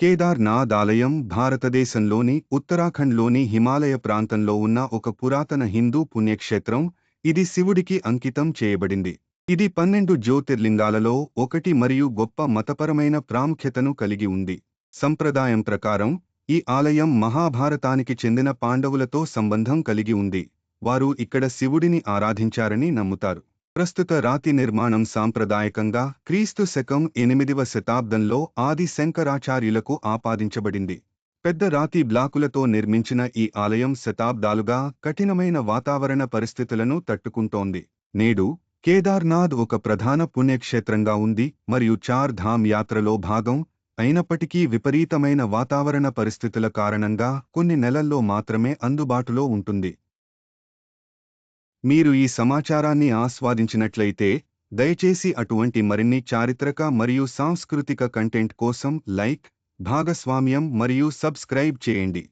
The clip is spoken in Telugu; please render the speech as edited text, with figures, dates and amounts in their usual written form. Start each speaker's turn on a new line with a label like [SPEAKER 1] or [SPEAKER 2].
[SPEAKER 1] కేదార్నాథ్ ఆలయం భారతదేశంలోని ఉత్తరాఖండ్లోని హిమాలయ ప్రాంతంలో ఉన్న ఒక పురాతన హిందూ పుణ్యక్షేత్రం. ఇది శివుడికి అంకితం చేయబడింది. ఇది 12 జ్యోతిర్లింగాలలో ఒకటి మరియు గొప్ప మతపరమైన ప్రాముఖ్యతను కలిగి ఉంది. సంప్రదాయం ప్రకారం ఈ ఆలయం మహాభారతానికి చెందిన పాండవులతో సంబంధం కలిగి ఉంది. వారు ఇక్కడ శివుడిని ఆరాధించారని నమ్ముతారు. ప్రస్తుత రాతి నిర్మాణం సాంప్రదాయకంగా క్రీస్తు శకం 8వ శతాబ్దంలో ఆది శంకరాచార్యులకు ఆపాదించబడింది. పెద్ద రాతి బ్లాకులతో నిర్మించిన ఈ ఆలయం శతాబ్దాలుగా కఠినమైన వాతావరణ పరిస్థితులను తట్టుకుంటోంది. నేడు కేదార్నాథ్ ఒక ప్రధాన పుణ్యక్షేత్రంగా ఉంది మరియు చార్ ధామ్ యాత్రలో భాగం అయినప్పటికీ విపరీతమైన వాతావరణ పరిస్థితుల కారణంగా కొన్ని నెలల్లో మాత్రమే అందుబాటులో ఉంటుంది. మీరు ఈ సమాచారాన్ని ఆస్వాదించినట్లయితే దయచేసి అటువంటి మరిన్ని చారిత్రక మరియు సాంస్కృతిక కంటెంట్ కోసం లైక్, భాగస్వామ్యం మరియు సబ్స్క్రైబ్ చేయండి.